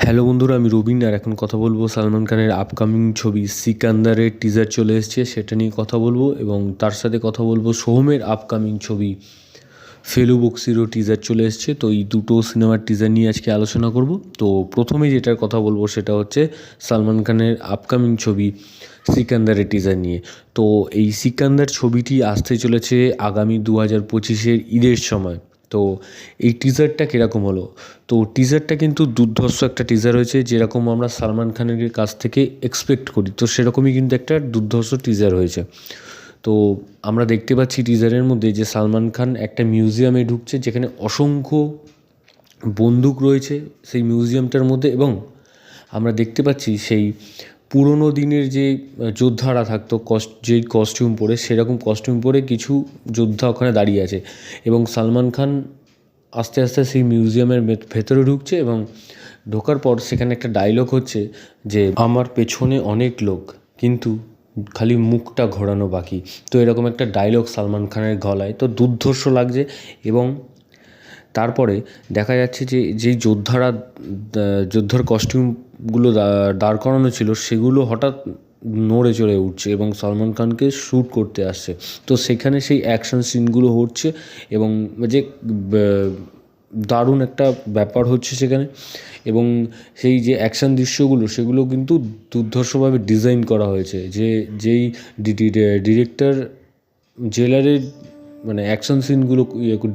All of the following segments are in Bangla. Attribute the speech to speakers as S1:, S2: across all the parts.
S1: হ্যালো বন্ধুরা, আমি রবিন আর এখন কথা বলবো সালমান খানের আপকামিং ছবি সিকান্দারের টিজার চলে এসছে সেটা নিয়ে কথা বলবো, এবং তার সাথে কথা বলবো সোহমের আপকামিং ছবি ফেলু বক্সিরও টিজার চলে এসছে। তো এই দুটো সিনেমার টিজার নিয়ে আজকে আলোচনা করব। তো প্রথমেই যেটার কথা বলবো সেটা হচ্ছে সালমান খানের আপকামিং ছবি সিকান্দারের টিজার নিয়ে। তো এই সিকান্দার ছবিটি আসতে চলেছে আগামী 2025-এর ঈদের সময়। তো এই টিজারটা কীরকম হলো? তো টিজারটা কিন্তু দুর্ধর্ষ একটা টিজার হয়েছে, যেরকম আমরা সালমান খানের কাছ থেকে এক্সপেক্ট করি, তো সেরকমই কিন্তু একটা দুর্ধর্ষ টিজার হয়েছে। তো আমরা দেখতে পাচ্ছি টিজারের মধ্যে যে সালমান খান একটা মিউজিয়ামে ঢুকছে, যেখানে অসংখ্য বন্দুক রয়েছে সেই মিউজিয়ামটার মধ্যে, এবং আমরা দেখতে পাচ্ছি সেই পুরোনো দিনের যে যোদ্ধারা থাকতো যেই কস্টিউম পরে, সেরকম কস্টিউম পরে কিছু যোদ্ধা ওখানে দাঁড়িয়ে আছে, এবং সালমান খান আস্তে আস্তে সেই মিউজিয়ামের ভেতরে ঢুকছে, এবং ঢোকার পর সেখানে একটা ডায়লগ হচ্ছে যে আমার পেছনে অনেক লোক, কিন্তু খালি মুখটা ঘোরানো বাকি। তো এরকম একটা ডায়লগ সালমান খানের গলায়, তো দুর্ধর্ষ লাগছে। এবং তারপরে দেখা যাচ্ছে যে যেই যোদ্ধার কস্টিউমগুলো দাঁড় করানো ছিল, সেগুলো হঠাৎ নড়ে চড়ে উঠছে এবং সালমান খানকে শ্যুট করতে আসছে। তো সেখানে সেই অ্যাকশন সিনগুলো হচ্ছে, এবং যে দারুণ একটা ব্যাপার হচ্ছে সেখানে। এবং সেই যে অ্যাকশন দৃশ্যগুলো, সেগুলো কিন্তু দুর্ধর্ষভাবে ডিজাইন করা হয়েছে। যেই ডিরেক্টর জেলারের মানে অ্যাকশন সিনগুলো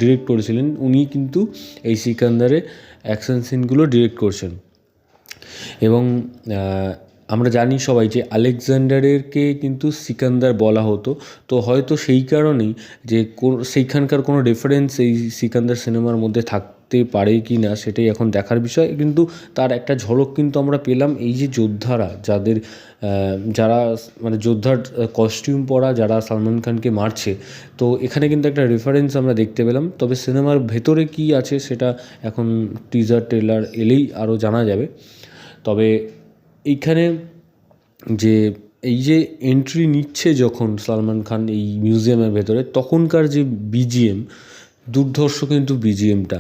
S1: ডিরেক্ট করেছিলেন, উনি কিন্তু এই সিকান্দারে অ্যাকশন সিনগুলো ডিরেক্ট করছেন। এবং আমরা জানি সবাই যে আলেকজান্ডারকে কিন্তু সিকান্দার বলা হতো। তো হয়তো সেই কারণেই যে সেইখানকার কোনো রেফারেন্স এই সিকান্দার সিনেমার মধ্যে থাকতে পারে কি না, সেটাই এখন দেখার বিষয়। কিন্তু তার একটা ঝলক কিন্তু আমরা পেলাম, এই যে যোদ্ধারা যারা মানে যোদ্ধার কস্টিউম পরা যারা সালমান খানকে মারছে, তো এখানে কিন্তু একটা রেফারেন্স আমরা দেখতে পেলাম। তবে সিনেমার ভেতরে কী আছে সেটা এখন টিজার ট্রেলার এলেই আরও জানা যাবে। তবে এইখানে যে এই যে এন্ট্রি নিচ্ছে যখন সালমান খান এই মিউজিয়ামের ভেতরে, তখনকার যে বিজিএম, দুর্ধর্ষ কিন্তু বিজিএমটা,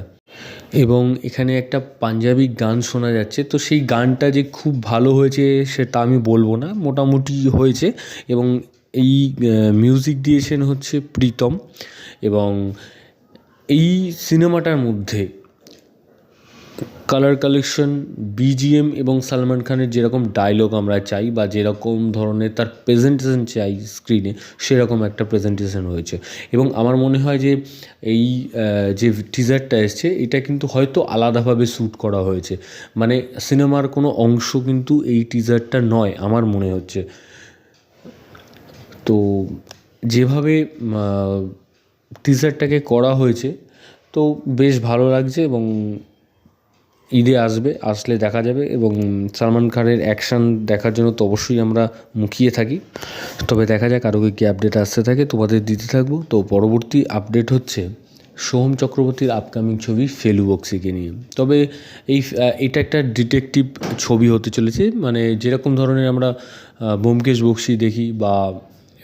S1: এবং এখানে একটা পাঞ্জাবি গান শোনা যাচ্ছে। তো সেই গানটা যে খুব ভালো হয়েছে সেটা আমি বলবো না, মোটামুটি হয়েছে। এবং এই মিউজিক দিয়েছেন হচ্ছে প্রীতম। এবং এই সিনেমাটার মধ্যে কালার কালেকশন, বিজিএম এবং সালমান খানের যেরকম ডায়লগ আমরা চাই, বা যেরকম ধরনের তার প্রেজেন্টেশন চাই স্ক্রিনে, সেরকম একটা প্রেজেন্টেশন হয়েছে। এবং আমার মনে হয় যে এই যে টিজারটা এসছে, এটা কিন্তু হয়তো আলাদাভাবে শ্যুট করা হয়েছে, মানে সিনেমার কোনো অংশ কিন্তু এই টিজারটা নয় আমার মনে হচ্ছে। তো যেভাবে টিজারটাকে করা হয়েছে, তো বেশ ভালো লাগছে। এবং ঈদে আসলে দেখা যাবে, এবং সালমান খানের অ্যাকশান দেখার জন্য তো অবশ্যই আমরা মুখিয়ে থাকি। তবে দেখা যাক আরও কী আপডেট আসতে থাকে, তোমাদের দিতে থাকবো। তো পরবর্তী আপডেট হচ্ছে সোহম চক্রবর্তীর আপকামিং ছবি ফেলু বক্সিকে নিয়ে। তবে এটা একটা ডিটেকটিভ ছবি হতে চলেছে, মানে যেরকম ধরনের আমরা ব্যোমকেশ বক্সি দেখি বা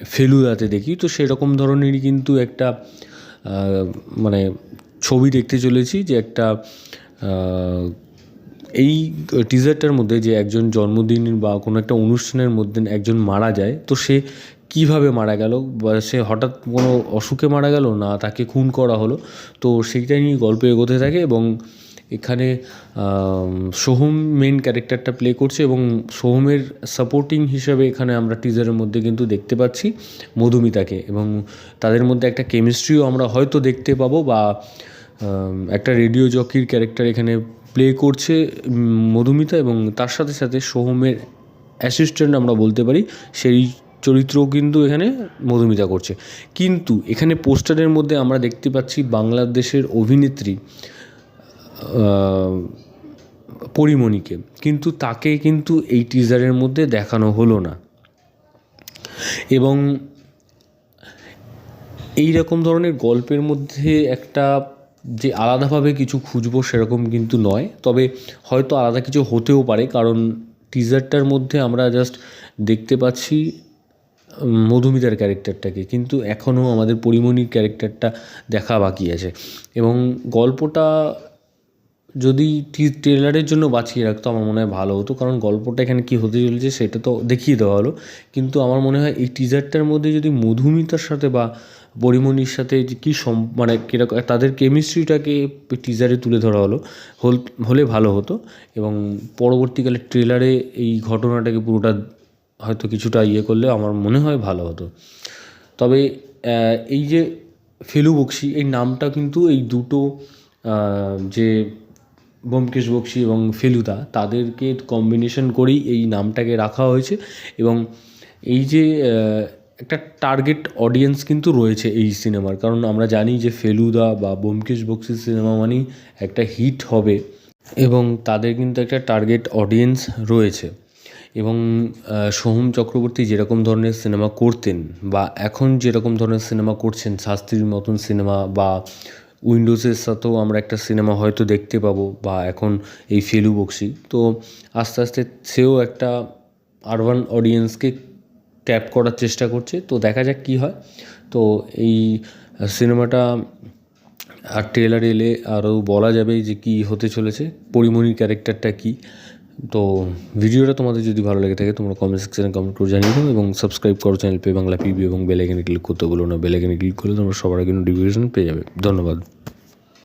S1: ফেলুদাতে দেখি, তো সেরকম ধরনেরই কিন্তু একটা মানে ছবি দেখতে চলেছি। যে একটা এই টিজারটার মধ্যে যে একজন জন্মদিন বা কোনো একটা অনুষ্ঠানের মধ্যে একজন মারা যায়, তো সে কীভাবে মারা গেল, বা সে হঠাৎ কোনো অসুখে মারা গেল, না তাকে খুন করা হলো, তো সেইটা নিয়ে গল্প এগোতে থাকে। এবং এখানে সোহম মেন ক্যারেক্টারটা প্লে করছে, এবং সোহমের সাপোর্টিং হিসেবে এখানে আমরা টিজারের মধ্যে কিন্তু দেখতে পাচ্ছি মধুমিতাকে, এবং তাদের মধ্যে একটা কেমিস্ট্রিও আমরা হয়তো দেখতে পাবো, বা একটা রেডিও জকির ক্যারেক্টার এখানে প্লে করছে মধুমিতা, এবং তার সাথে সাথে সোহমের অ্যাসিস্ট্যান্ট আমরা বলতে পারি, সেই চরিত্রও কিন্তু এখানে মধুমিতা করছে। কিন্তু এখানে পোস্টারের মধ্যে আমরা দেখতে পাচ্ছি বাংলাদেশের অভিনেত্রী পরিমণিকে, কিন্তু তাকে কিন্তু এই টিজারের মধ্যে দেখানো হলো না। এবং এই রকম ধরনের গল্পের মধ্যে একটা যে আলাদাভাবে কিছু খুঁজবো সেরকম কিন্তু নয়, তবে হয়তো আলাদা কিছু হতেও পারে, কারণ টিজারটার মধ্যে আমরা জাস্ট দেখতে পাচ্ছি মধুমিতার ক্যারেক্টারটাকে, কিন্তু এখনও আমাদের পরিমণির ক্যারেক্টারটা দেখা বাকি আছে। এবং গল্পটা যদি ট্রেলারের জন্য বাঁচিয়ে রাখতো আমার মনে হয় ভালো হতো, কারণ গল্পটা এখানে কী হতে চলেছে সেটা তো দেখিয়ে দেওয়া হলো। কিন্তু আমার মনে হয় এই টিজারটার মধ্যে যদি মধুমিতার সাথে বা পরিমণির সাথে যে কী মানে কীরকম তাদের কেমিস্ট্রিটাকে টিজারে তুলে ধরা হলে ভালো হতো, এবং পরবর্তীকালে ট্রেলারে এই ঘটনাটাকে পুরোটা হয়তো কিছুটা করলে আমার মনে হয় ভালো হতো। তবে এই যে ফেলু বক্সি এই নামটা কিন্তু এই দুটো যে ব্যোমকেশ বক্সি এবং ফেলুদা তাদেরকে কম্বিনেশন করেই এই নামটাকে রাখা হয়েছে, এবং এই যে একটা টার্গেট অডিয়েন্স কিন্তু রয়েছে এই সিনেমার, কারণ আমরা জানি যে ফেলুদা বা ব্যোমকেশ বক্সির সিনেমা মানেই একটা হিট হবে, এবং তাদের কিন্তু একটা টার্গেট অডিয়েন্স রয়েছে। এবং সোহম চক্রবর্তী যেরকম ধরনের সিনেমা করতেন বা এখন যেরকম ধরনের সিনেমা করছেন, শাস্ত্রীর মতন সিনেমা বা উইন্ডোজের সাথেও আমরা একটা সিনেমা হয়তো দেখতে পাবো, বা এখন এই ফেলু বক্সি, তো আস্তে আস্তে সেও একটা আরবান অডিয়েন্সকে ট্যাপ করার চেষ্টা করছে। তো দেখা যাক কী হয়। তো এই সিনেমাটা আর ট্রেলার এলে আরও বলা যাবে যে কী হতে চলেছে, পরিমণির ক্যারেক্টারটা কী। তো ভিডিওটা তোমাদের যদি ভালো লেগে থাকে তোমরা কমেন্ট সেকশনে কমেন্ট করে জানিয়ে দাও, এবং সাবস্ক্রাইব করো চ্যানেল পে বাংলা পিবি, এবং বেল আইকনে ক্লিক করতে বলো না। বেল আইকনে ক্লিক করলে তোমরা সবার আগে নোটিফিকেশন পেয়ে যাবে। ধন্যবাদ।